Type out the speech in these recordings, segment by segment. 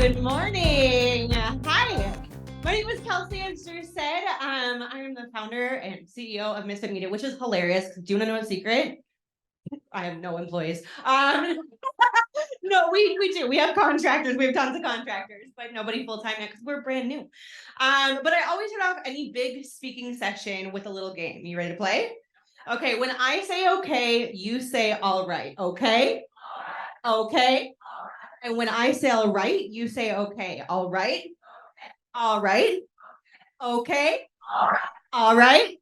Good morning. Hi. My name is Kelsey, as Drew said. I am the founder and CEO of Misfit Media, which is hilarious. Do you want to know a secret? I have no employees. No, we do. We have contractors. We have tons of contractors, but nobody full time yet because we're brand new. But I always start off any big speaking session with a little game. You ready to play? Okay. When I say okay, you say all right. Okay. Okay. And when I say all right, you say okay. All right. All right. Okay. All right.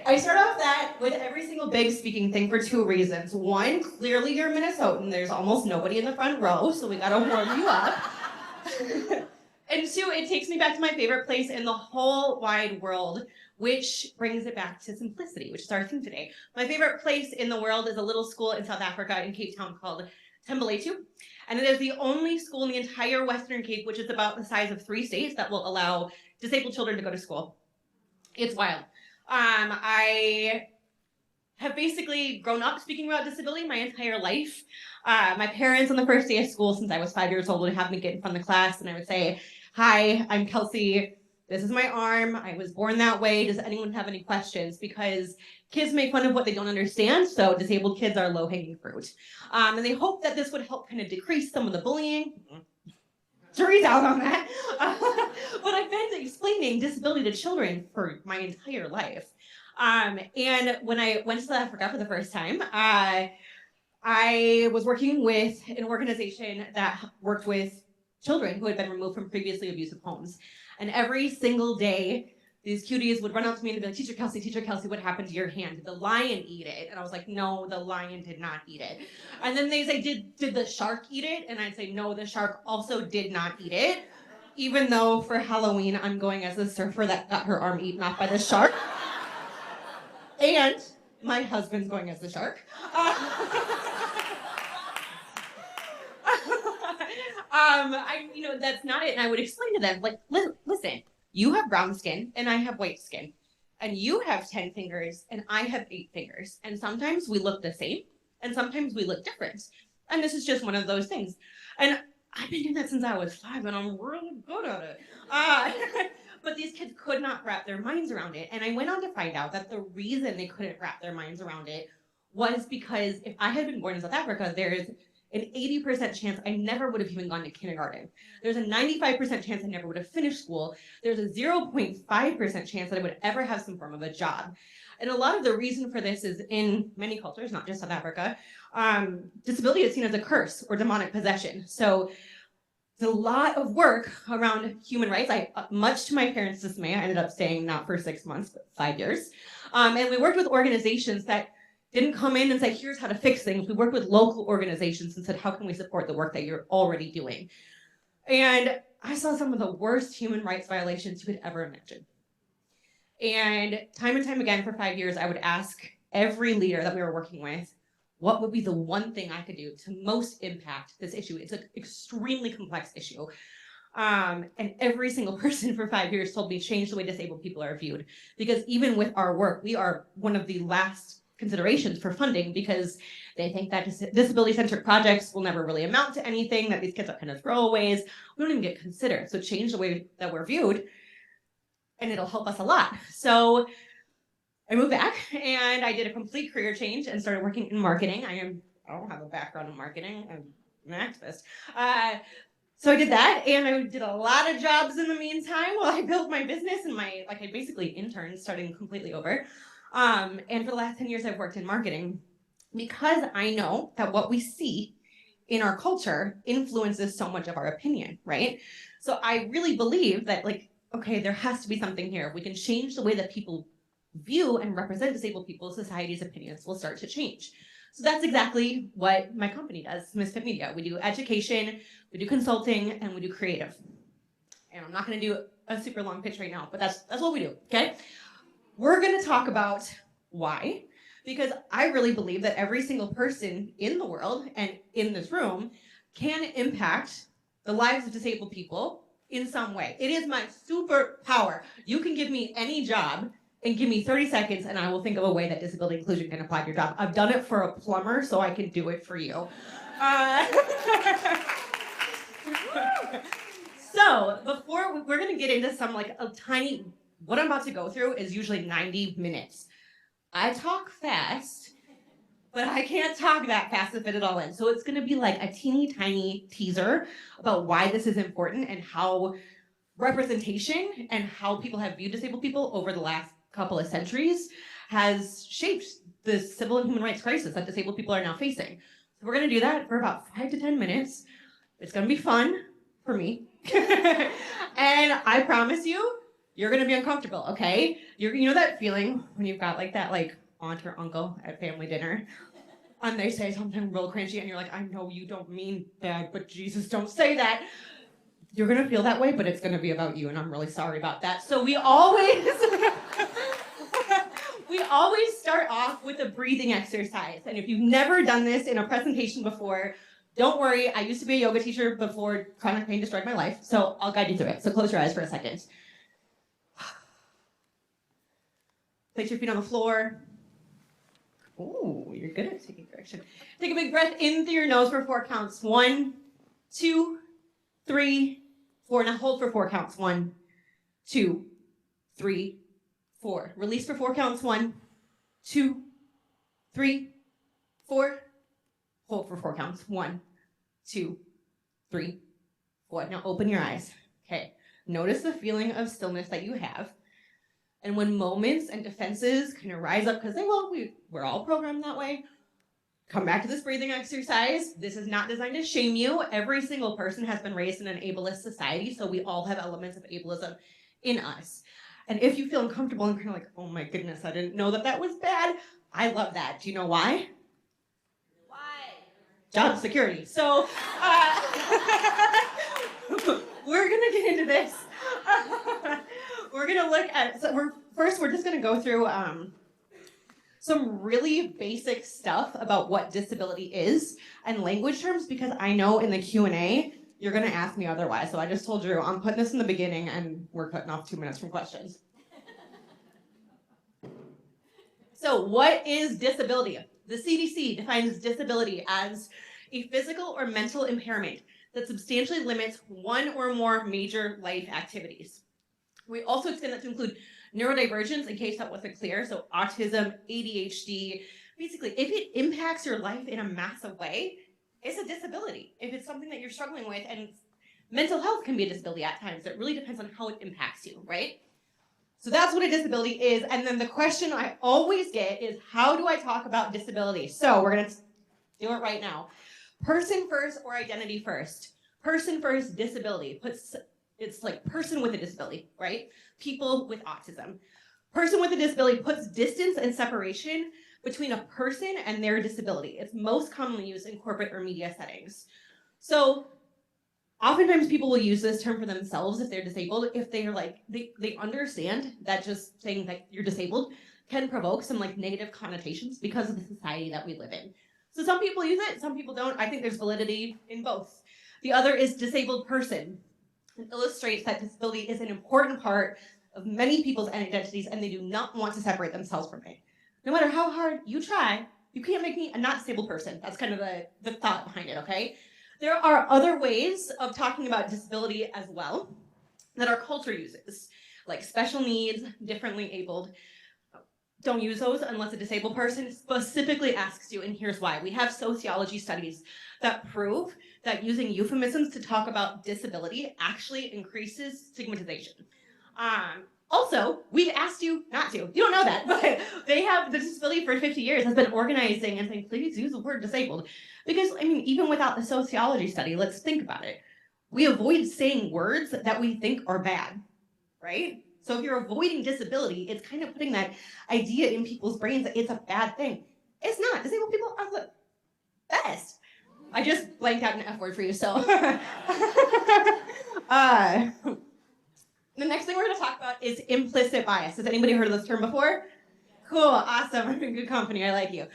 I start off that with every single big speaking thing for two reasons. One, clearly you're Minnesotan. There's almost nobody in the front row, so we gotta warm you up. And two, it takes me back to my favorite place in the whole wide world, which brings it back to simplicity, which is our theme today. My favorite place in the world is a little school in South Africa in Cape Town called Tembeletu. And it is the only school in the entire Western Cape, which is about the size of 3 states, that will allow disabled children to go to school. It's wild. I have basically grown up speaking about disability my entire life. My parents on the first day of school since I was 5 years old would have me get in front of the class and I would say, "Hi, I'm Kelsey. This is my arm. I was born that way. Does anyone have any questions?" Because kids make fun of what they don't understand, so disabled kids are low-hanging fruit. And they hope that this would help kind of decrease some of the bullying. Jury's out on that. But I've been explaining disability to children for my entire life. And when I went to South Africa for the first time, I was working with an organization that worked with children who had been removed from previously abusive homes. And every single day, these cuties would run up to me and be like, Teacher Kelsey, what happened to your hand? Did the lion eat it?" And I was like, "No, the lion did not eat it." And then they say, did the shark eat it? And I'd say, "No, the shark also did not eat it." Even though for Halloween, I'm going as the surfer that got her arm eaten off by the shark. And my husband's going as the shark. That's not it. And I would explain to them, like, listen, you have brown skin and I have white skin. And you have 10 fingers and I have 8 fingers. And sometimes we look the same and sometimes we look different. And this is just one of those things. And I've been doing that since I was 5 and I'm really good at it. But these kids could not wrap their minds around it. And I went on to find out that the reason they couldn't wrap their minds around it was because if I had been born in South Africa, there's an 80% chance I never would have even gone to kindergarten. There's a 95% chance I never would have finished school. There's a 0.5% chance that I would ever have some form of a job. And a lot of the reason for this is in many cultures, not just South Africa, disability is seen as a curse or demonic possession. So it's a lot of work around human rights. Much to my parents' dismay, I ended up staying not for 6 months, but 5 years. And we worked with organizations that didn't come in and say, "Here's how to fix things." We worked with local organizations and said, "How can we support the work that you're already doing?" And I saw some of the worst human rights violations you could ever imagine. And time again for 5 years, I would ask every leader that we were working with, what would be the one thing I could do to most impact this issue? It's an extremely complex issue. And every single person for 5 years told me change the way disabled people are viewed. Because even with our work, we are one of the last considerations for funding because they think that disability-centric projects will never really amount to anything, that these kids are kind of throwaways. We don't even get considered. So change the way that we're viewed and it'll help us a lot. So I moved back and I did a complete career change and started working in marketing. I don't have a background in marketing. I'm an activist. So I did that and I did a lot of jobs in the meantime while I built my business and I basically interned starting completely over. And for the last 10 years, I've worked in marketing because I know that what we see in our culture influences so much of our opinion, right? So I really believe that, okay, there has to be something here. If we can change the way that people view and represent disabled people, society's opinions will start to change. So that's exactly what my company does, Misfit Media. We do education, we do consulting, and we do creative. And I'm not going to do a super long pitch right now, but that's what we do, okay? We're going to talk about why, because I really believe that every single person in the world and in this room can impact the lives of disabled people in some way. It is my superpower. You can give me any job and give me 30 seconds and I will think of a way that disability inclusion can apply to your job. I've done it for a plumber, so I can do it for you. So before we're gonna get into some like a tiny, what I'm about to go through is usually 90 minutes. I talk fast, but I can't talk that fast to fit it all in. So it's gonna be like a teeny tiny teaser about why this is important and how representation and how people have viewed disabled people over the last couple of centuries has shaped the civil and human rights crisis that disabled people are now facing. So we're gonna do that for about 5 to 10 minutes. It's gonna be fun for me. And I promise you, you're gonna be uncomfortable, okay? You know that feeling when you've got like that like aunt or uncle at family dinner and they say something real cringy and you're like, I know you don't mean that, but Jesus, don't say that. You're gonna feel that way, but it's gonna be about you, and I'm really sorry about that. So we always start off with a breathing exercise. And if you've never done this in a presentation before, don't worry. I used to be a yoga teacher before chronic pain destroyed my life, so I'll guide you through it. So close your eyes for a second. Place your feet on the floor. Ooh, you're good at taking direction. Take a big breath in through your nose for 4 counts. 1, 2, 3, 4. Now hold for 4 counts. 1, 2, 3, 4. Release for 4 counts. 1, 2, 3, 4. Hold for 4 counts. 1, 2, 3, 4. Now open your eyes. Okay. Notice the feeling of stillness that you have. And when moments and defenses kind of rise up, because they will, we're all programmed that way, come back to this breathing exercise. This is not designed to shame you. Every single person has been raised in an ableist society, so we all have elements of ableism in us. And if you feel uncomfortable and kind of like, oh my goodness, I didn't know that that was bad, I love that. Do you know why? Why? Job security. So we're gonna get into this. We're gonna look at, we're just gonna go through some really basic stuff about what disability is and language terms, because I know in the Q&A, you're gonna ask me otherwise. So I just told Drew, I'm putting this in the beginning and we're cutting off 2 minutes from questions. So what is disability? The CDC defines disability as a physical or mental impairment that substantially limits one or more major life activities. We also extend that to include neurodivergence, in case that wasn't clear, so autism, ADHD. Basically, if it impacts your life in a massive way, it's a disability. If it's something that you're struggling with, and mental health can be a disability at times, it really depends on how it impacts you, right? So that's what a disability is. And then the question I always get is, how do I talk about disability? So we're gonna do it right now. Person first or identity first? Person first, disability. It's like person with a disability, right? People with autism. Person with a disability puts distance and separation between a person and their disability. It's most commonly used in corporate or media settings. So oftentimes people will use this term for themselves if they're disabled, if they're like, they understand that just saying that you're disabled can provoke some like negative connotations because of the society that we live in. So some people use it, some people don't. I think there's validity in both. The other is disabled person. It illustrates that disability is an important part of many people's identities and they do not want to separate themselves from it. No matter how hard you try, you can't make me a not disabled person. That's kind of the thought behind it, okay? There are other ways of talking about disability as well that our culture uses, like special needs, differently abled. Don't use those unless a disabled person specifically asks you, and here's why. We have sociology studies that prove that using euphemisms to talk about disability actually increases stigmatization. Also, we've asked you not to. You don't know that, but they have, the Disability for 50 years has been organizing and saying, please use the word disabled. Because, I mean, even without the sociology study, let's think about it. We avoid saying words that we think are bad, right? So if you're avoiding disability, it's kind of putting that idea in people's brains that it's a bad thing. It's not. Disabled people are the best. I just blanked out an F word for you, so. The next thing we're going to talk about is implicit bias. Has anybody heard of this term before? Cool, awesome, I'm in good company, I like you.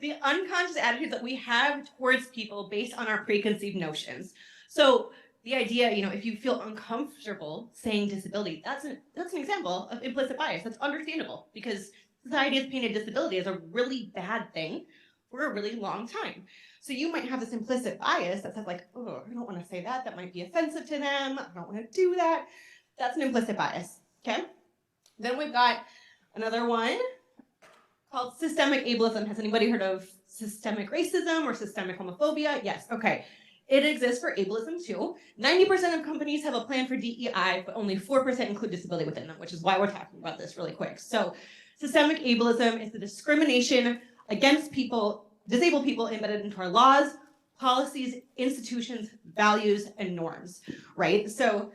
The unconscious attitudes that we have towards people based on our preconceived notions. So the idea, you know, if you feel uncomfortable saying disability, that's an example of implicit bias. That's understandable because society has painted disability as a really bad thing for a really long time. So you might have this implicit bias that says like, oh, I don't want to say that. That might be offensive to them. I don't want to do that. That's an implicit bias, okay? Then we've got another one called systemic ableism. Has anybody heard of systemic racism or systemic homophobia? Yes, okay. It exists for ableism too. 90% of companies have a plan for DEI, but only 4% include disability within them, which is why we're talking about this really quick. So systemic ableism is the discrimination against people, disabled people embedded into our laws, policies, institutions, values, and norms, right? So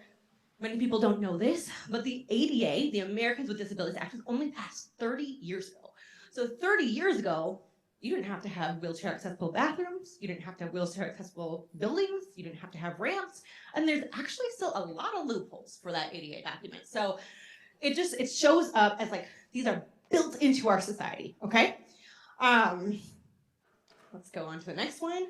many people don't know this, but the ADA, the Americans with Disabilities Act, was only passed 30 years ago. So 30 years ago, you didn't have to have wheelchair accessible bathrooms, you didn't have to have wheelchair accessible buildings, you didn't have to have ramps, and there's actually still a lot of loopholes for that ADA document. So it shows up as like, these are built into our society, okay? Let's go on to the next one.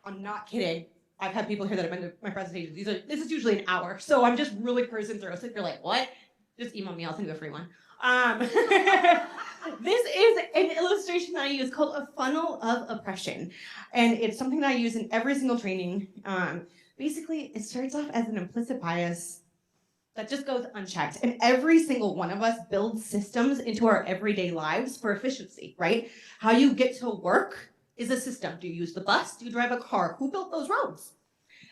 I'm not kidding. I've had people here that have been to my presentations. This is usually an hour, so I'm just really cruising through. So if you're like, what? Just email me, I'll send you a free one. This is an illustration that I use called a funnel of oppression. And it's something that I use in every single training. Basically, it starts off as an implicit bias that just goes unchecked. And every single one of us builds systems into our everyday lives for efficiency, right? How you get to work is a system. Do you use the bus? Do you drive a car? Who built those roads?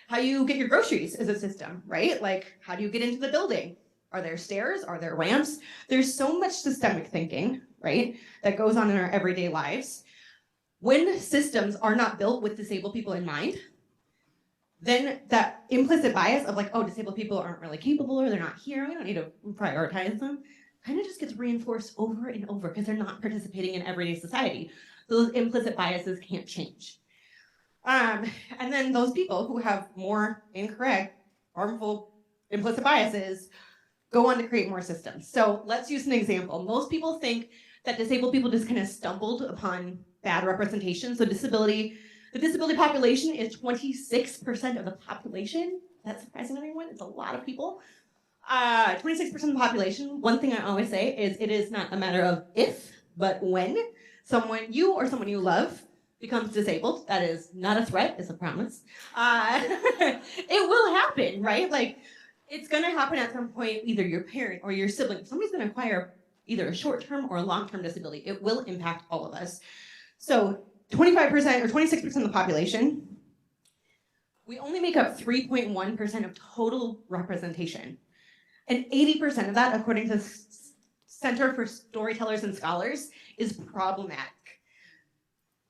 How you get your groceries is a system, right? Like, how do you get into the building? Are there stairs? Are there ramps? There's so much systemic thinking, right, that goes on in our everyday lives. When systems are not built with disabled people in mind, then that implicit bias of like, oh, disabled people aren't really capable or they're not here, we don't need to prioritize them, kind of just gets reinforced over and over because they're not participating in everyday society. Those implicit biases can't change. And then those people who have more incorrect, harmful, implicit biases go on to create more systems. So let's use an example. Most people think that disabled people just kind of stumbled upon bad representation. So the disability population is 26% of the population. That's surprising anyone? It's a lot of people. 26% of the population. One thing I always say is it is not a matter of if, but when you or someone you love becomes disabled. That is not a threat, it's a promise. It will happen, right? Like, it's gonna happen at some point, either your parent or your sibling. Somebody's gonna acquire either a short-term or a long-term disability. It will impact all of us. So 25% or 26% of the population, we only make up 3.1% of total representation. And 80% of that, according to the Center for Storytellers and Scholars, is problematic.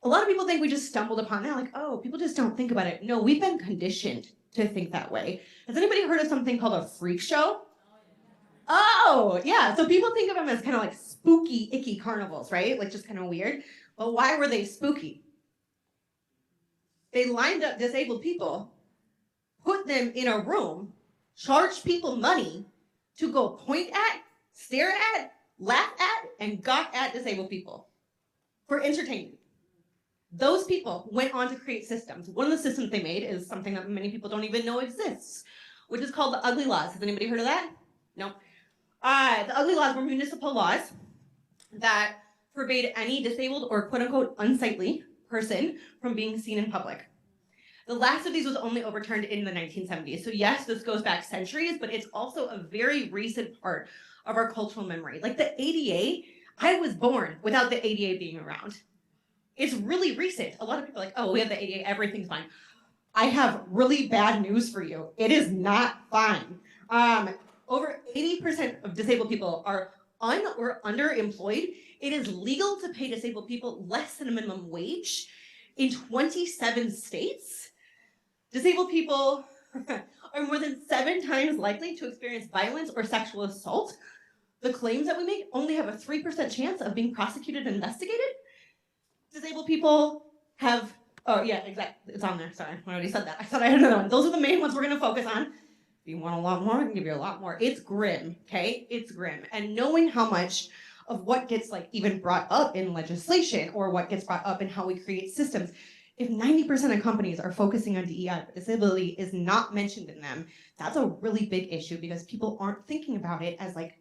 A lot of people think we just stumbled upon that, like, oh, people just don't think about it. No, we've been conditioned to think that way. Has anybody heard of something called a freak show? Oh, yeah. So people think of them as kind of like spooky, icky carnivals, right? Like just kind of weird. But why were they spooky? They lined up disabled people, put them in a room, charged people money to go point at, stare at, laugh at, and gawk at disabled people for entertainment. Those people went on to create systems. One of the systems they made is something that many people don't even know exists, which is called the Ugly Laws. Has anybody heard of that? No. The Ugly Laws were municipal laws that forbade any disabled or quote-unquote unsightly person from being seen in public. The last of these was only overturned in the 1970s. So yes, this goes back centuries, but it's also a very recent part of our cultural memory. Like the ADA, I was born without the ADA being around. It's really recent. A lot of people are like, oh, we have the ADA, everything's fine. I have really bad news for you. It is not fine. Over 80% of disabled people are or underemployed. It is legal to pay disabled people less than a minimum wage in 27 states. Disabled people are more than 7 times likely to experience violence or sexual assault. The claims that we make only have a 3% chance of being prosecuted and investigated. Disabled people have, oh yeah, exactly, it's on there, sorry, I already said that. I thought I had another one. Those are the main ones we're gonna focus on. If you want a lot more, I can give you a lot more. It's grim, okay? It's grim. And knowing how much of what gets like even brought up in legislation or what gets brought up in how we create systems, if 90% of companies are focusing on DEI, but disability is not mentioned in them, that's a really big issue because people aren't thinking about it as like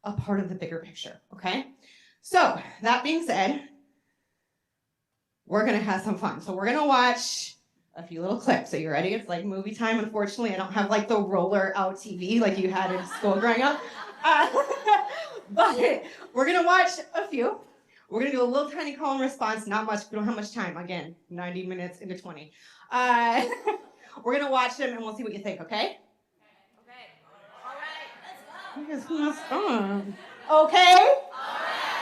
a part of the bigger picture, okay? So that being said, we're gonna have some fun. So we're gonna watch a few little clips. Are you ready? It's like movie time. Unfortunately, I don't have like the roller out TV like you had in school growing up. Uh, but we're gonna watch a few. We're gonna do a little tiny call and response. Not much. We don't have much time. Again, 90 minutes into 20. We're gonna watch them and we'll see what you think. Okay? Okay. All right. You guys must stop. Okay.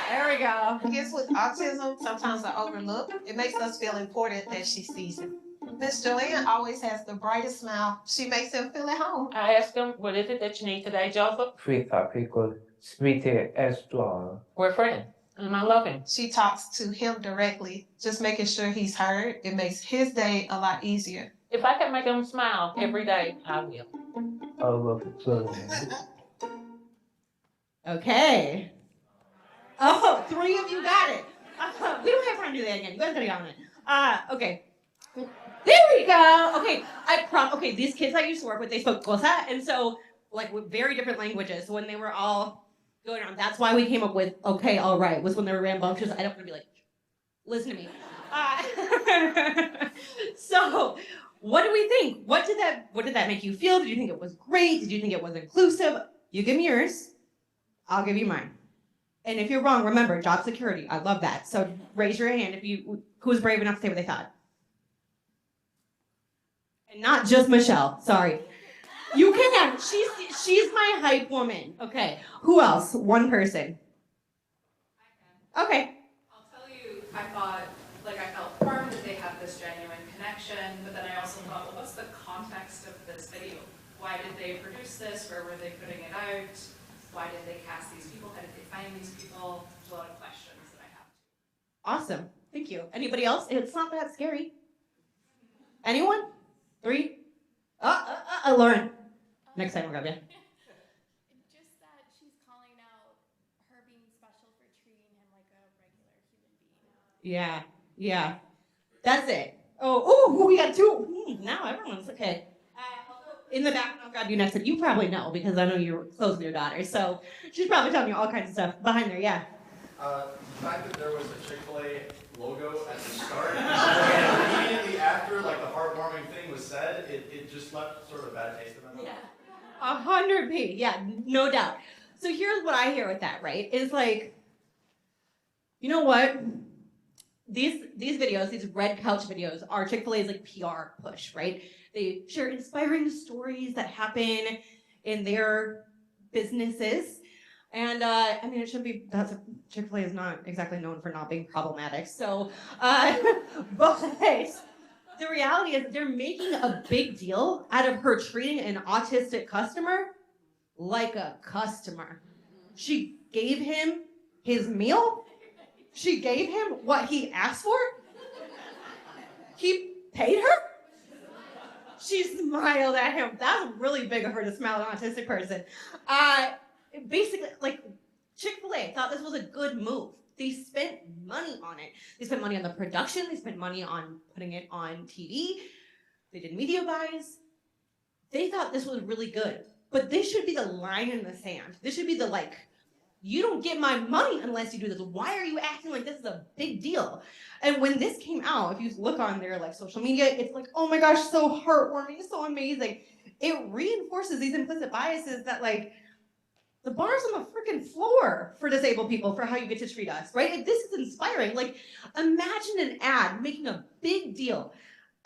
There we go. Kids with autism sometimes are overlooked. It makes us feel important that she sees it. Miss Joanne always has the brightest smile. She makes them feel at home. I asked him, what is it that you need today, Joseph? People speak as well. We're friends, and I love him. She talks to him directly, just making sure he's heard. It makes his day a lot easier. If I can make him smile every day, I will. I love it. Okay. Oh, 3 of you got it. We don't have time to do that again. You guys gotta get on it. Okay. There we go. Okay, okay, these kids I used to work with, they spoke Cosa, and so like with very different languages when they were all going on. That's why we came up with okay, all right, was when they were rambunctious. I don't want to be like, listen to me. So what do we think? What did that make you feel? Did you think it was great? Did you think it was inclusive? You give me yours. I'll give you mine. And if you're wrong, remember, job security. I love that. So raise your hand who's brave enough to say what they thought. And not just Michelle. Sorry. You can. She's my hype woman. Okay. Who else? One person. I can. Okay. I'll tell you, I felt firm that they have this genuine connection, but then I also thought, well, what's the context of this video? Why did they produce this? Where were they putting it out? Why did they cast these people? How did they find these people? There's a lot of questions that I have. Awesome. Thank you. Anybody else? It's not that scary. Anyone? 3? Lauren. Next time we'll grab you. Just that she's calling out her being special for treating him like a regular human being. Yeah. That's it. Oh, we got 2. Now everyone's okay. In the back, I'll grab you next. You probably know because I know you're close with your daughter. So she's probably telling you all kinds of stuff behind there. Yeah. The fact that there was a Chick-fil-A logo at the start, and immediately after, like the heartwarming thing was said, it just left sort of a bad taste in my mouth. Yeah. 100p. Yeah, no doubt. So here's what I hear with that, right? Is like, you know what? These videos, these red couch videos, are Chick-fil-A's like PR push, right? They share inspiring stories that happen in their businesses. And I mean, it should be, Chick-fil-A is not exactly known for not being problematic. So, but the reality is they're making a big deal out of her treating an autistic customer like a customer. She gave him his meal. She gave him what he asked for. He paid her. She smiled at him. That's really big of her to smile at an autistic person. Basically, like, Chick-fil-A thought this was a good move. They spent money on it. They spent money on the production. They spent money on putting it on TV. They did media buys. They thought this was really good. But this should be the line in the sand. This should be the, like, you don't get my money unless you do this. Why are you acting like this is a big deal? And when this came out, if you look on their like social media, it's like, oh my gosh, so heartwarming, so amazing. It reinforces these implicit biases that like the bar's on the freaking floor for disabled people for how you get to treat us, right? Like, this is inspiring. Like, imagine an ad making a big deal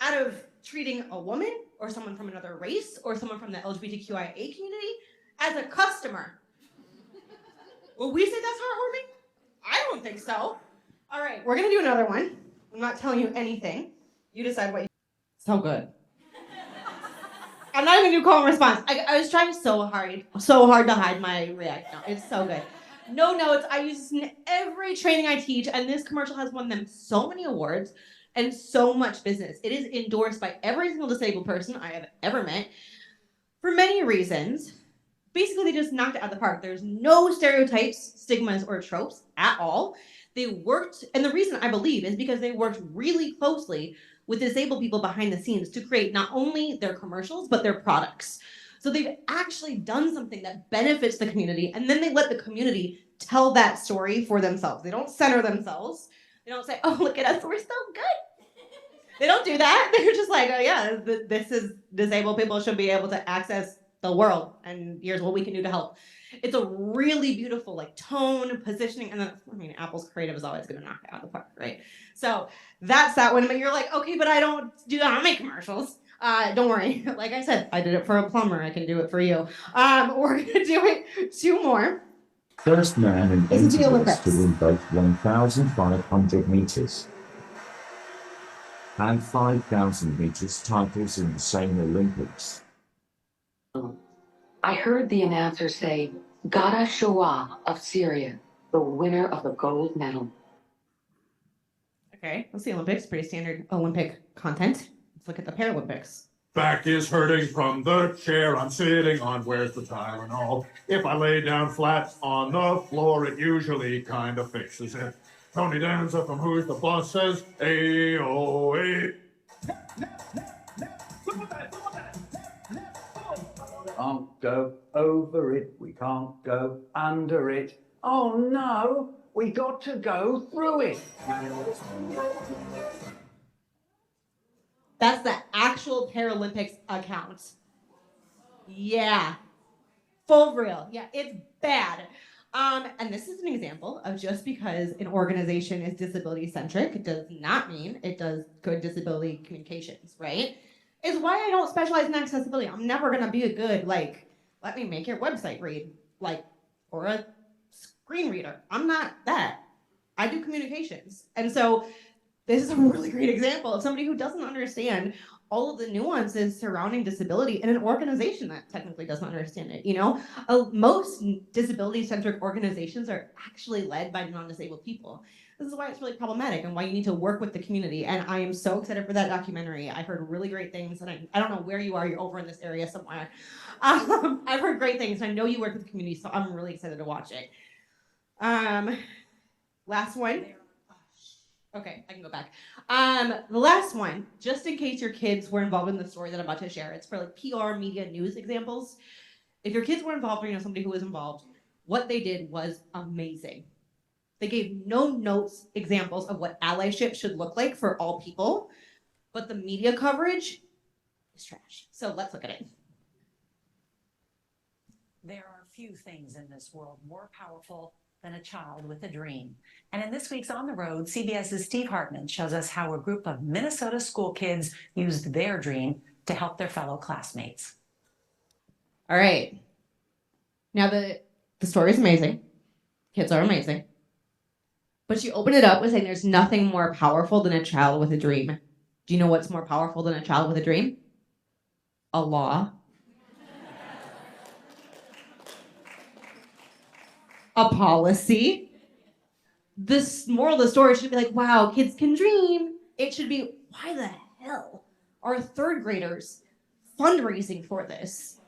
out of treating a woman or someone from another race or someone from the LGBTQIA community as a customer. Will we say that's heartwarming? I don't think so. All right, we're gonna do another one. I'm not telling you anything. You decide what you... So good. I'm not even gonna do call and response. I was trying so hard to hide my reaction. No, it's so good. No notes. I use this in every training I teach, and this commercial has won them so many awards and so much business. It is endorsed by every single disabled person I have ever met for many reasons. Basically, they just knocked it out of the park. There's no stereotypes, stigmas, or tropes at all. They worked, and the reason I believe is because they worked really closely with disabled people behind the scenes to create not only their commercials, but their products. So they've actually done something that benefits the community, and then they let the community tell that story for themselves. They don't center themselves. They don't say, oh, look at us, we're so good. They don't do that. They're just like, oh yeah, this is disabled people should be able to access the world, and here's what we can do to help. It's a really beautiful like tone, positioning, and then I mean, Apple's creative is always going to knock it out of the park, right? So that's that one. But you're like, okay, but I don't make commercials. Don't worry. Like I said, I did it for a plumber. I can do it for you. We're gonna do it 2 more. First man in This is the 80 years Olympics. to win both 1,500 meters and 5,000 meters titles in the same Olympics. I heard the announcer say, Gada Shoah of Syria, the winner of the gold medal. Okay, that's the Olympics. Pretty standard Olympic content. Let's look at the Paralympics. Back is hurting from the chair I'm sitting on. Where's the Tylenol? If I lay down flat on the floor, it usually kind of fixes it. Tony Danza from Who's the Boss says, A-O-A. Can't go over it, we can't go under it. Oh no, we got to go through it. That's the actual Paralympics account. Yeah. Full real. Yeah, it's bad. And this is an example of just because an organization is disability centric does not mean it does good disability communications, right? Is why I don't specialize in accessibility. I'm never gonna be a good, like, let me make your website read, like, or a screen reader. I'm not that. I do communications. And so this is a really great example of somebody who doesn't understand all of the nuances surrounding disability in an organization that technically doesn't understand it. You know, most disability-centric organizations are actually led by non-disabled people. This is why it's really problematic and why you need to work with the community. And I am so excited for that documentary. I heard really great things, and I don't know where you are. You're over in this area somewhere. I've heard great things. And I know you work with the community, so I'm really excited to watch it. Last one. Okay, I can go back. The last one, just in case your kids were involved in the story that I'm about to share, it's for like PR, media, news examples. If your kids were involved or you know somebody who was involved, what they did was amazing. They gave no notes examples of what allyship should look like for all people, but the media coverage is trash. So let's look at it. There are few things in this world more powerful than a child with a dream. And in this week's On the Road, CBS's Steve Hartman shows us how a group of Minnesota school kids used their dream to help their fellow classmates. All right. Now the story is amazing. Kids are amazing. But you open it up with saying there's nothing more powerful than a child with a dream. Do you know what's more powerful than a child with a dream? A law. A policy. The moral of the story should be like, wow, kids can dream. It should be, why the hell are 3rd graders fundraising for this?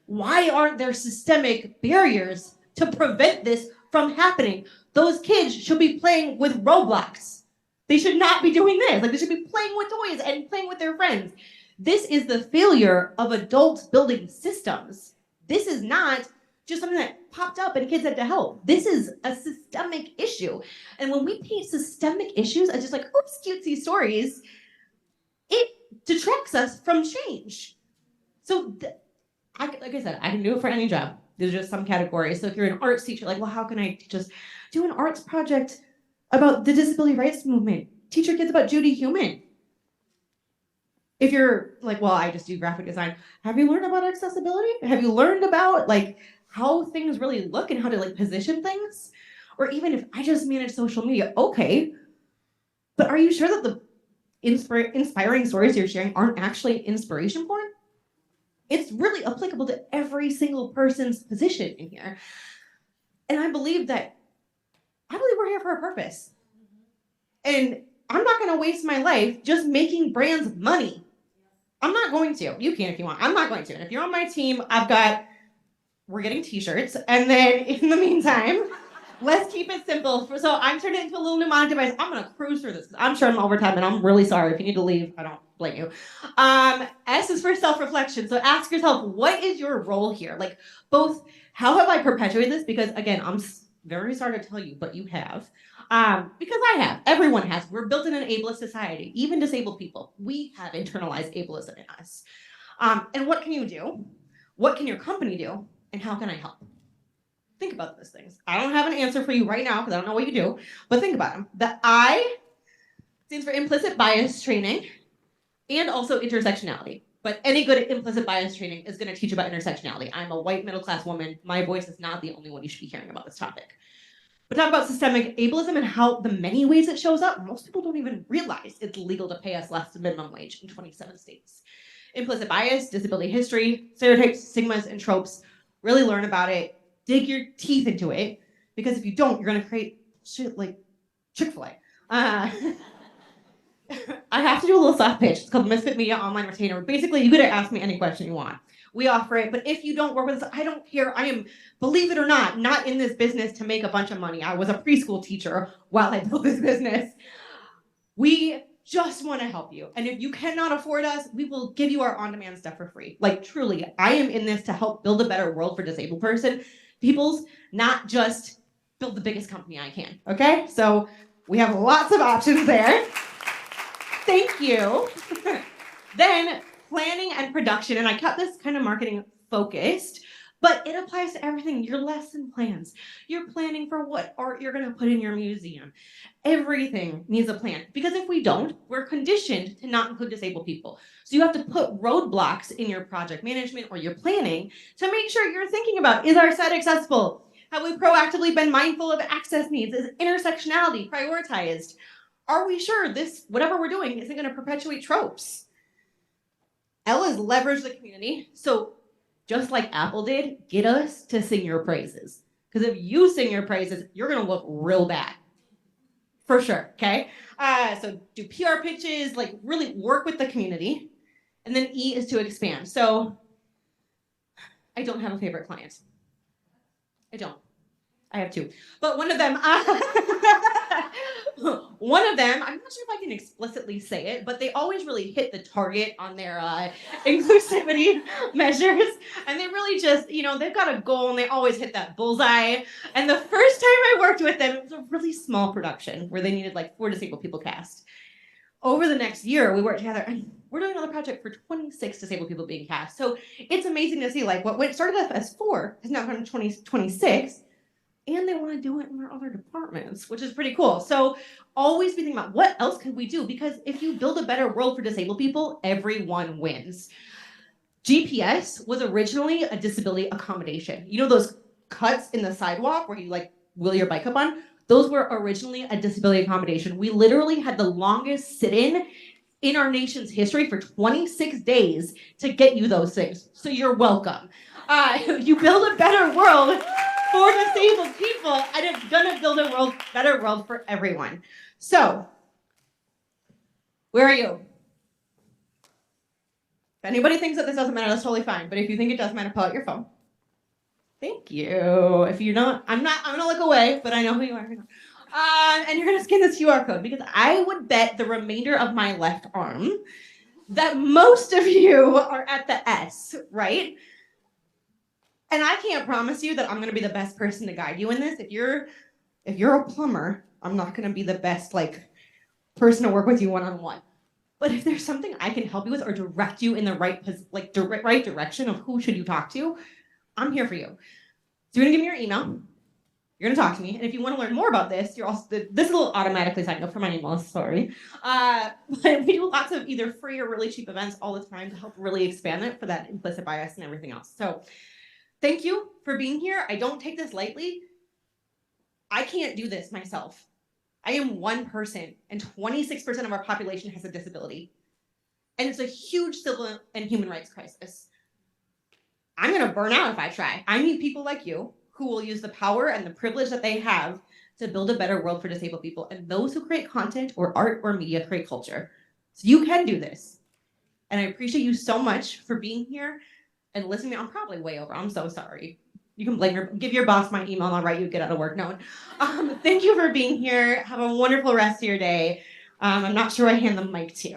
Why aren't there systemic barriers to prevent this from happening? Those kids should be playing with Roblox. They should not be doing this. Like, they should be playing with toys and playing with their friends. This is the failure of adults building systems. This is not just something that popped up and kids had to help. This is a systemic issue. And when we paint systemic issues as just like, oops, cutesy stories, it detracts us from change. So, like I said, I can do it for any job. There's just some categories. So if you're an arts teacher, like, well, how can I just do an arts project about the disability rights movement? Teach your kids about Judy Heumann. If you're like, well, I just do graphic design. Have you learned about accessibility? Have you learned about like how things really look and how to like position things? Or even if I just manage social media, okay. But are you sure that the inspiring stories you're sharing aren't actually inspiration porn? It's really applicable to every single person's position in here. And I believe we're here for a purpose. And I'm not going to waste my life just making brands money. I'm not going to. You can if you want. I'm not going to. And if you're on my team, we're getting t-shirts. And then in the meantime, let's keep it simple. So I'm turning it into a little mnemonic device. I'm going to cruise through this. I'm sure I'm overtime and I'm really sorry. If you need to leave, I don't blame you. S is for self-reflection. So ask yourself, what is your role here? Like both, how have I perpetuated this? Because again, I'm very sorry to tell you, but you have. Because I have. Everyone has. We're built in an ableist society. Even disabled people. We have internalized ableism in us. And what can you do? What can your company do? And how can I help? Think about those things. I don't have an answer for you right now because I don't know what you do, but think about them. The I stands for implicit bias training and also intersectionality. But any good implicit bias training is going to teach you about intersectionality. I'm a white middle-class woman. My voice is not the only one you should be hearing about this topic. But talk about systemic ableism and how the many ways it shows up. Most people don't even realize it's legal to pay us less than minimum wage in 27 states. Implicit bias, disability history, stereotypes, stigmas, and tropes. Really learn about it. Dig your teeth into it. Because if you don't, you're going to create shit like Chick-fil-A. I have to do a little soft pitch. It's called Misfit Media Online Retainer. Basically, you get to ask me any question you want. We offer it, but if you don't work with us, I don't care. I am, believe it or not in this business to make a bunch of money. I was a preschool teacher while I built this business. We just want to help you. And if you cannot afford us, we will give you our on-demand stuff for free. Like, truly, I am in this to help build a better world for disabled peoples, not just build the biggest company I can, okay? So we have lots of options there. Thank you. Then planning and production, and I kept this kind of marketing focused, but it applies to everything. Your lesson plans, you're planning for what art you're going to put in your museum. Everything needs a plan, because if we don't, we're conditioned to not include disabled people. So you have to put roadblocks in your project management or your planning to make sure you're thinking about, is our set accessible? Have we proactively been mindful of access needs? Is intersectionality prioritized? Are we sure this, whatever we're doing, isn't going to perpetuate tropes? Ella's leveraged the community. So just like Apple did, get us to sing your praises. Because if you sing your praises, you're going to look real bad. For sure, okay? So do PR pitches, like really work with the community. And then E is to expand. So I don't have a favorite client. I don't. I have two. But one of them, I'm not sure if I can explicitly say it, but they always really hit the target on their inclusivity measures. And they really just, they've got a goal and they always hit that bullseye. And the first time I worked with them, it was a really small production where they needed like 4 disabled people cast. Over the next year, we worked together and we're doing another project for 26 disabled people being cast. So it's amazing to see like what started off as 4 has now come to 26. And they want to do it in their other departments, which is pretty cool. So always be thinking about what else can we do? Because if you build a better world for disabled people, everyone wins. GPS was originally a disability accommodation. You know those cuts in the sidewalk where you like wheel your bike up on? Those were originally a disability accommodation. We literally had the longest sit-in in our nation's history for 26 days to get you those things. So you're welcome. You build a better world for disabled people, and it's gonna build a better world for everyone. So, where are you? If anybody thinks that this doesn't matter, that's totally fine. But if you think it does matter, pull out your phone. Thank you. If you don't, I'm gonna look away, but I know who you are. And you're gonna scan this QR code, because I would bet the remainder of my left arm that most of you are at the S, right? And I can't promise you that I'm gonna be the best person to guide you in this. If you're a plumber, I'm not gonna be the best person to work with you one-on-one. But if there's something I can help you with or direct you in the right direction of who should you talk to, I'm here for you. So you're gonna give me your email. You're gonna talk to me, and if you want to learn more about this, this will automatically sign up for my email. Sorry, but we do lots of either free or really cheap events all the time to help really expand it for that implicit bias and everything else. So. Thank you for being here. I don't take this lightly. I can't do this myself. I am one person, and 26% of our population has a disability. And it's a huge civil and human rights crisis. I'm gonna burn out if I try. I need people like you who will use the power and the privilege that they have to build a better world for disabled people. And those who create content or art or media create culture. So you can do this. And I appreciate you so much for being here and listen to me. I'm probably way over. I'm so sorry. You can give your boss my email and I'll write you get out of work note. Thank you for being here. Have a wonderful rest of your day. I'm not sure I hand the mic to you.